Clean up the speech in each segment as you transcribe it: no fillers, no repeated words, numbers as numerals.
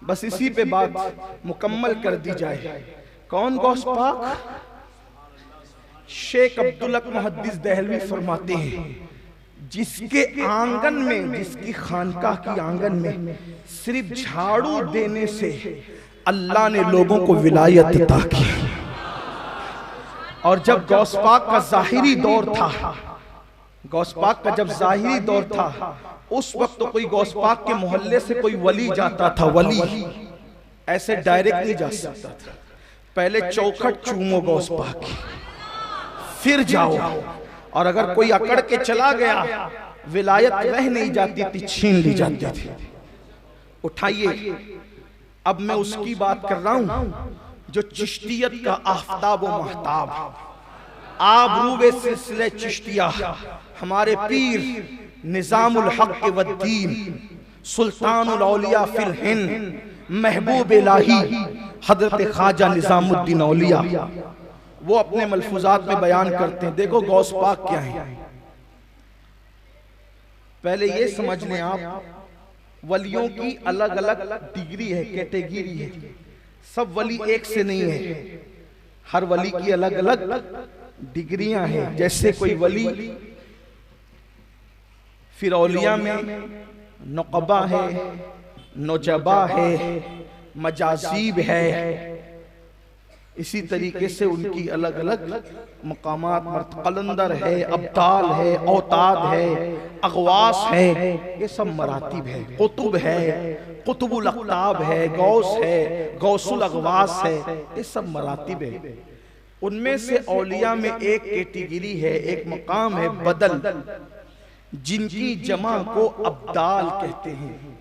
बस इसी पे बात मुकम्मल कर दी जाए। कौन गौस पाक? शेख अब्दुल हक मुहद्दिस देहलवी फरमाते हैं, जिसके आंगन में, जिसकी खानकाह की आंगन में सिर्फ झाड़ू देने से अल्लाह ने लोगों को विलायत अता की। और जब गौस पाक का जाहिरी दौर था, गौस पाक का जब जाहिरी दौर था, उस वक्त तो कोई गौस पाक के मोहल्ले से कोई वली जाता था, वली ऐसे डायरेक्ट नहीं जा सकता था। पहले चौखट चूमो गौस पाक की, फिर जाओ। और अगर कोई अकड़ के चला गया, विलायत रह नहीं जाती थी, छीन ली जाती थी। उठाइए, अब मैं उसकी बात कर रहा हूं जो चिश्तियत का आफ्ताब व महताब, आबरूबे सिलसिले चिश्तिया, हमारे पीर निजामुल हक वद्दीन, सुल्तानुल औलिया फिल हिंद, महबूब इलाही हजरत ख्वाजा निजामुद्दीन औलिया, वो अपने मलफूजात में बयान करते हैं। देखो गौस पाक क्या है। पहले ये समझ लें आप, वलियों की अलग अलग डिग्री है, कैटेगरी है। सब वली एक से नहीं है, हर वली की अलग अलग डिग्रियां हैं। जैसे कोई वली, फिर औलिया में नुक़बा है, नौजबा है, मजाजीब है। इसी तरीके से उनकी अलग अलग मकामात, कलंदर है, अब्दाल है, औताद है, अगवास है, ये सब मरातिब है। कुतुब है, कुतुबुल अक़ताब है, गौस है, गौसुल अगवास है, ये सब मरातिब है। उनमें से औलिया में एक कैटेगरी है, एक मकाम है बदल, जिनकी जमा को अब्दाल कहते हैं।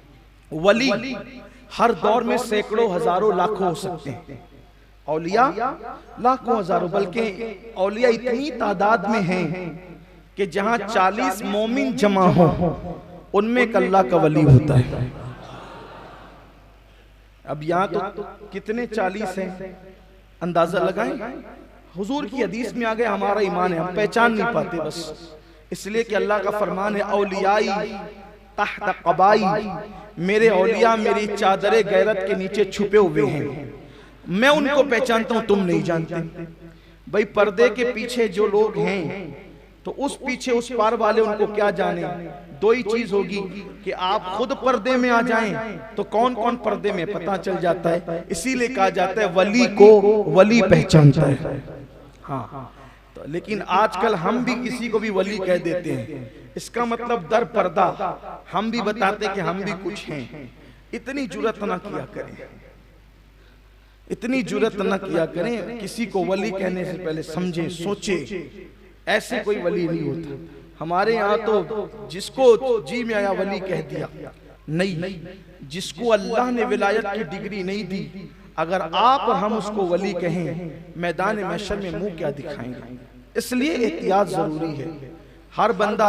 वली हर दौर में सैकड़ों, हजारों, लाखों हो सकते हैं। औलिया लाखों, हजारों, बल्कि औलिया इतनी तादाद में हैं कि जहां 40 मोमिन जमा हो, उनमें एक अल्लाह का वली होता है। अब यहाँ तो कितने 40 हैं, अंदाजा लगाएं। हुजूर की हदीस में आ गए, हमारा ईमान है, हम पहचान नहीं पाते बस इसलिए कि अल्लाह का फरमान है, औलियाई तहत क़बाई, मेरे औलिया मेरी चादरे गैरत के नीचे छुपे हुए हैं, मैं उनको पहचानता हूं, तुम नहीं जानते। भाई पर्दे के पीछे जो लोग हैं, तो उस पीछे उस पार वाले उनको क्या जाने। दो ही चीज होगी कि आप खुद पर्दे में आ जाएं तो कौन कौन पर्दे में पता चल जाता है। इसीलिए कहा जाता है वली को वली पहचानता है। हाँ, तो लेकिन आजकल हम भी किसी को भी वली कह देते हैं, इसका मतलब दर पर्दा हम भी बताते कि हम भी कुछ हैं। इतनी जुर्रत ना किया करें, इतनी जुर्रत न किया करें। किसी को वली कहने से पहले समझे, सोचे, ऐसे कोई वली नहीं होता। हमारे यहाँ तो जिसको जी में आया वली कह दिया। नहीं, जिसको अल्लाह ने विलायत की डिग्री नहीं दी, अगर आप और हम उसको वली कहें, मैदान महशर में मुंह क्या दिखाएंगे। इसलिए एहतियात जरूरी है। हर बंदा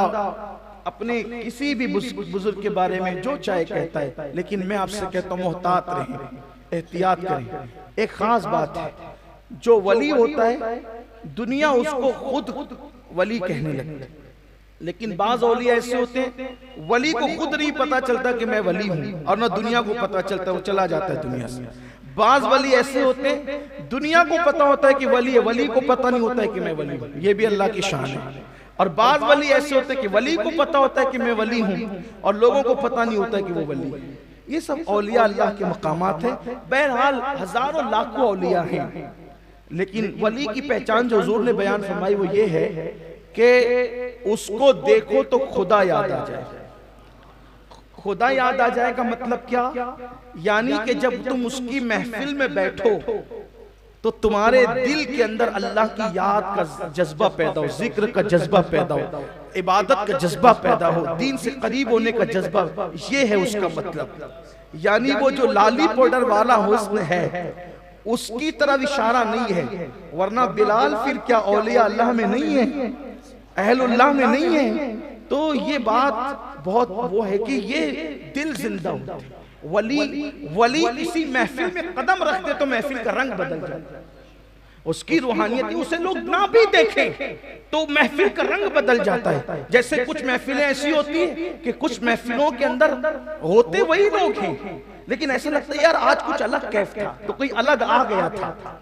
अपने किसी भी बुजुर्ग के बारे में जो चाहे कहता है, लेकिन मैं आपसे कहता हूँ मोहतात रहें, एहतियात करें। एक खास बात है, जो वली होता है दुनिया उसको खुद वली कहने लगती है, लेकिन बाज औलिया ऐसे होते हैं वली को खुद नहीं पता चलता कि मैं वली हूं, और ना दुनिया को पता चलता, वो चला जाता है दुनिया से। बाज वली ऐसे होते हैं दुनिया को पता होता है कि वली है, वली को पता नहीं होता है कि मैं वली हूं, ये भी अल्लाह की शान है। और बाज वली ऐसे होते हैं कि वली को पता होता है कि मैं वली हूं, और लोगों को पता नहीं होता है कि वो वली है। ये सब औलिया अल्लाह के मकामात है। बहरहाल हजारों लाखों औलिया हैं, लेकिन वली की पहचान जो हुजूर ने बयान फरमाई वो ये है कि उसको देखो तो खुदा याद आ जाए। खुदा याद आ जाए का मतलब क्या? यानी कि जब तुम उसकी महफिल में बैठो तो तुम्हारे दिल के अंदर अल्लाह की याद का जज्बा पैदा हो, जिक्र का जज्बा पैदा हो, इबादत का जज्बा पैदा हो, दीन से करीब होने का जज्बा, ये है उसका मतलब। यानी वो जो लाली पाउडर वाला हुस्न है उसकी तरफ इशारा नहीं है, वरना बिलाल फिर क्या औलिया अल्लाह में नहीं है, अहलुल्लाह में नहीं है। तो ये बात बहुत वो है कि ये दिल जिंदा होता है। वली किसी महफिल में कदम रखते तो महफिल का रंग बदल जाता, उसकी रूहानियत, उसे लोग ना भी देखें तो महफिल का रंग बदल जाता है। जैसे कुछ महफिलें ऐसी होती हैं कि कुछ महफिलों के अंदर होते वही लोग हैं, लेकिन ऐसा लगता है यार आज कुछ अलग कैफ था, तो कोई अलग आ गया था,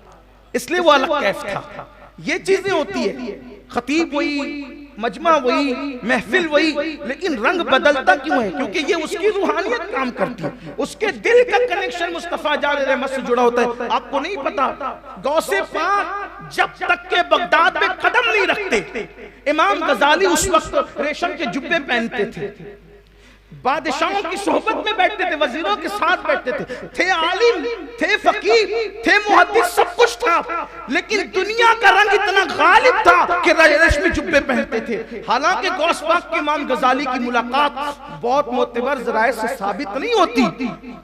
इसलिए वो अलग कैफ था। ये चीजें होती है, खतीब वही, मजमा वही, महफिल वही, लेकिन रंग बदलता क्यों है? क्योंकि ये उसकी रूहानियत काम करती है, उसके दिल का कनेक्शन मुस्तफा जाले रहमत से जुड़ा होता है। आपको नहीं पता, गौसे पाक जब तक के बगदाद में कदम नहीं रखते, इमाम गजाली उस वक्त रेशम के जुब्बे पहनते थे, बादशाहों की सोहबत में बैठते थे, वजीरों के साथ बैठते थे आलिम, थे फकीर, थे मुहद्दिस, सब कुछ था, लेकिन दुनिया का रंग इतना गालिब था कि रेशमी जुब्बे पहनते थे। हालांकि गौस पाक के इमाम गजाली की मुलाकात बहुत मोतबर ज़राए से साबित नहीं होती,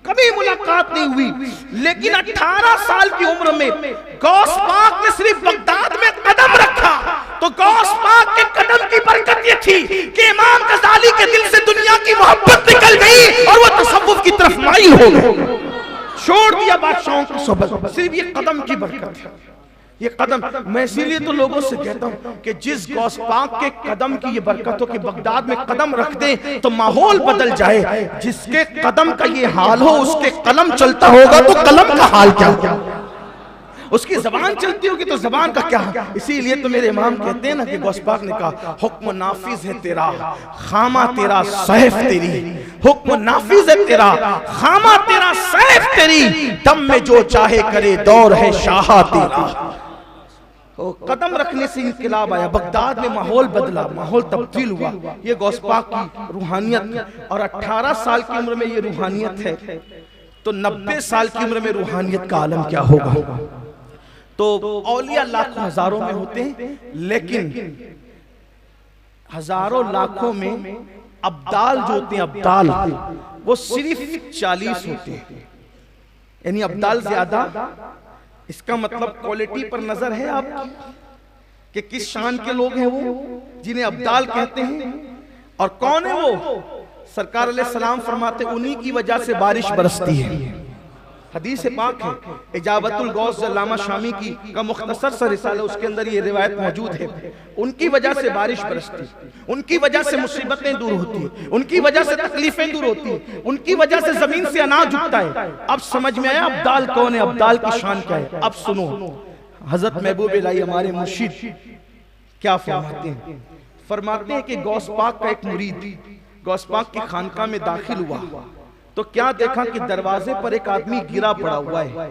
कभी मुलाकात नहीं हुई, लेकिन 18 साल की उम्र में गौस पाक ने सिर्फ बगदाद में कदम रखा तो गौस पाक के कदम की बरकत ये थी कि इमाम गजाली के दिल से दुनिया की मोहब्बत निकल गई और वो तसव्वुफ की तरफ माइल हो गए, छोड़ दिया बादशाहों की सोहबत, सिर्फ ये कदम की बरकत है। ये कदम, मैं इसीलिए तो लोगों से कहता हूं कि जिस गौस पाक के कदम की ये बरकत हो कि बगदाद में कदम रख दे तो माहौल बदल जाए, जिसके कदम का ये हाल हो उसके कलम चलता होगा तो कलम का हाल क्या होगा, उसकी जबान चलती होगी तो जबान का क्या। इसीलिए तो मेरे इमाम कहते हैं ना कि गौस पाक ने कहा हुक्म नाफिज है तेरा, खामा तेरा सैफ तेरी, हुक्म नाफिज है तेरा, खामा तेरा सैफ तेरी, दम में जो चाहे करे दौर है शाह तेरा। तो कदम रखने से इंकलाब आया, बगदाद में माहौल बदला, माहौल तब्दील हुआ। ये गौस पाक की रूहानियत, और 18 साल की उम्र में ये रूहानियत है तो 90 साल की उम्र में रूहानियत का आलम क्या होगा। तो औलिया लाखों हजारों में होते हैं, लेकिन हजारों लाखों में अब्दाल जो होते हैं, अब्दाल वो सिर्फ 40 होते हैं, यानी अब्दाल ज्यादा। इसका मतलब क्वालिटी पर नजर है आपकी कि किस शान के लोग हैं वो जिन्हें अब्दाल कहते हैं, और कौन है वो? सरकार अलैहिस्सलाम फरमाते उन्हीं की वजह से बारिश बरसती है। हदीस पाक है, इजाबतुल गौस अल्लामा शामी की का मुख्तसर सा रिसाला, उसके अंदर ये रिवायत मौजूद है। उनकी वजह से बारिश बरसती, उनकी वजह से मुसीबतें दूर होती, उनकी वजह से तकलीफें दूर होती, उनकी वजह से जमीन से अनाज उगता है। अब समझ में आया अब्दाल कौन है, अब्दाल की शान क्या है। अब सुनो हजरत महबूब इलाही हमारे मुर्शिद क्या फरमाते हैं। फरमाते हैं कि गौस पाक का एक मुरीद गौस पाक की खानका में दाखिल हुआ तो क्या देखा कि दरवाजे पर एक आदमी गिरा पड़ा हुआ है,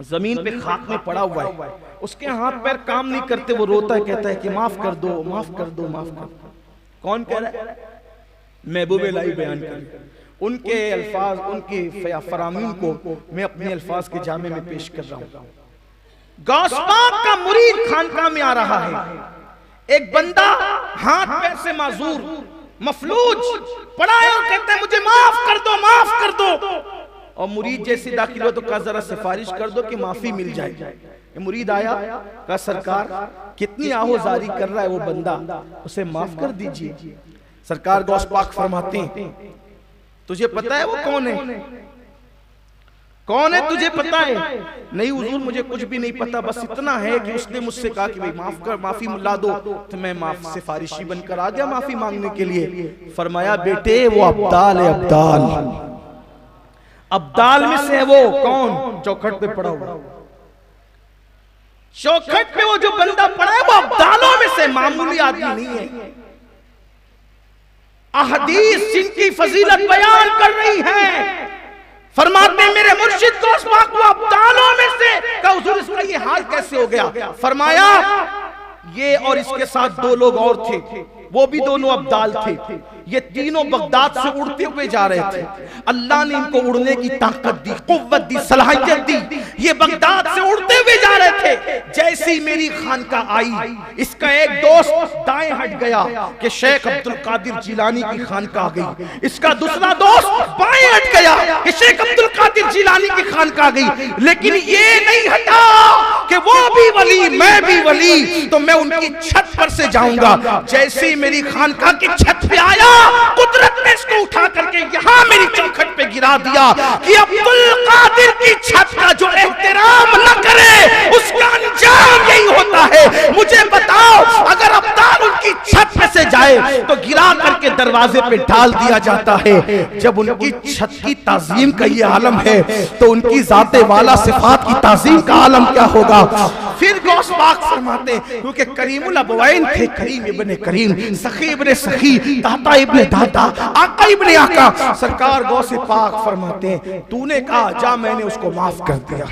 जमीन पे खाक में पड़ा हुआ है, उसके हाथ पैर काम नहीं करते, वो रोता है, कहता है कि माफ कर दो, माफ कर दो, माफ कर दो। कौन कह रहा है? महबूब इलाही बयान कर। उनके अल्फाज, उनके फरामीन को मैं अपने अल्फाज के जामे में पेश कर रहा हूं। गौस पाक का मुरीद खानका में आ रहा है, एक बंदा हाथ पैर से माजूर मफलूज पड़ा है और कहता है मुझे माफ कर दो, माफ कर दो। और मुरीद जैसे दाखिल हो तो कहा जरा सिफारिश कर दो कि माफी मिल जाए। मुरीद आया, कहा सरकार कितनी आहोजारी कर रहा है वो बंदा, उसे माफ कर दीजिए। सरकार गौस पाक फरमाते हैं तुझे पता है वो कौन है? कौन है तुझे पता है? नहीं हुजूर मुझे कुछ भी नहीं पता, बस इतना है कि उसने मुझसे कहा कि भाई माफ कर, माफी ला दो, तो मैं माफ सिफारिशी बनकर आ गया माफी मांगने के लिए। फरमाया बेटे वो अब्दाल है, अब्दाल, अब्दाल में से है वो। कौन? चौखट पे पड़ा हुआ, चौखट पे वो जो बंदा पड़ा है वो अब्दालों में से, मामूली आदमी नहीं है। अहदीस जिनकी फजीलत बयान कर रही है, फरमाते मेरे मुर्शिद गौस पाक को अब्दालों में से। कहा हुजूर इसका ये हाल कैसे हो गया? फरमाया ये और इसके साथ 2 लोग और थे, वो भी दोनों अब्दाल थे। ये तीनों बगदाद से उड़ते हुए जा रहे थे, अल्लाह ने इनको उड़ने की ताकत दी, कुव्वत दी, सलाहियत दी। ये बगदाद से उड़ते हुए जा रहे थे, जैसे ही मेरी खानका आई, इसका एक दोस्त दाएं हट गया कि शेख अब्दुल कादिर जिलानी की खानका आ गई, इसका दूसरा दोस्त बाएं हट गया कि शेख अब्दुल कादिर जिलानी की खानका आ गई। लेकिन ये नहीं हटा कि वो भी वली मैं भी वली, तो मैं उनकी छत पर से जाऊंगा। जैसे ही मेरी खानका की छत पे आया, कुदरत ने इसको उठा करके यहाँ मेरी चौखट पे गिरा दिया कि अब्दुल कादिर की छत का जो एहतराम न करे उसका अंजाम यही होता है। मुझे बताओ अगर अब्दाल उनकी छत पे से जाए तो गिरा करके दरवाजे पे डाल दिया जाता है। जब उनकी छत की ताजीम का ये आलम है तो उनकी जाते वाला सिफात की ताजीम का आलम क्या होगा। फिर गौस पाक फरमाते, क्योंकि करीमुल अबवैन थे, करीम इब्ने करीम, सखी इब्ने सखी, दाता इब्ने दाता, आका इब्ने आका। सरकार गौस पाक फरमाते, तूने कहा जा मैंने उसको माफ कर दिया,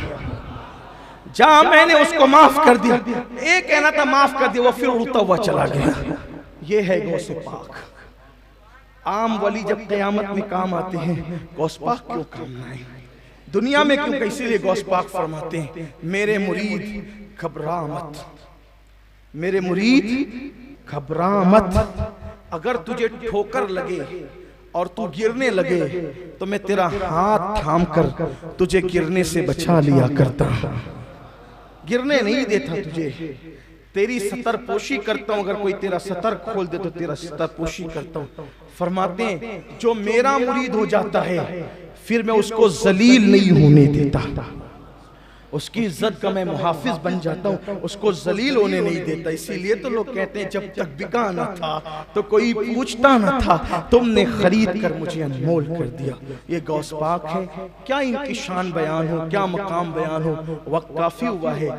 जा मैंने उसको माफ कर दिया। एक कहना था माफ कर दिया, वो फिर उड़ता हुआ चला गया। ये है गौस पाक। आम वली जब क़यामत में काम आते हैं, गौस पाक क्यों काम ना आए दुनिया में क्यों? इसीलिए गौस पाक फरमाते हैं, मेरे मुरीद घबरा मत, मेरे मुरीद घबरा मत। अगर तुझे ठोकर लगे और तू गिरने लगे तो मैं तेरा हाथ थाम कर तुझे गिरने से बचा लिया करता, गिरने नहीं देता तुझे, तेरी सतर पोशी करता हूं। अगर कोई तेरा सतर खोल दे तो तेरा सतर पोशी करता हूं। फरमाते हैं जो मेरा मुरीद हो जाता है फिर मैं उसको जलील नहीं होने देता, उसकी इज्जत का मैं मुहाफिज बन जाता हूँ, उसको जलील होने नहीं देता। इसीलिए तो लोग कहते हैं जब तक बिका न था तो कोई पूछता न था, तुमने खरीद कर मुझे अनमोल कर दिया। ये गौस पाक है। क्या इनकी शान बयान हो, क्या मकाम बयान हो, वक्त काफी हुआ है।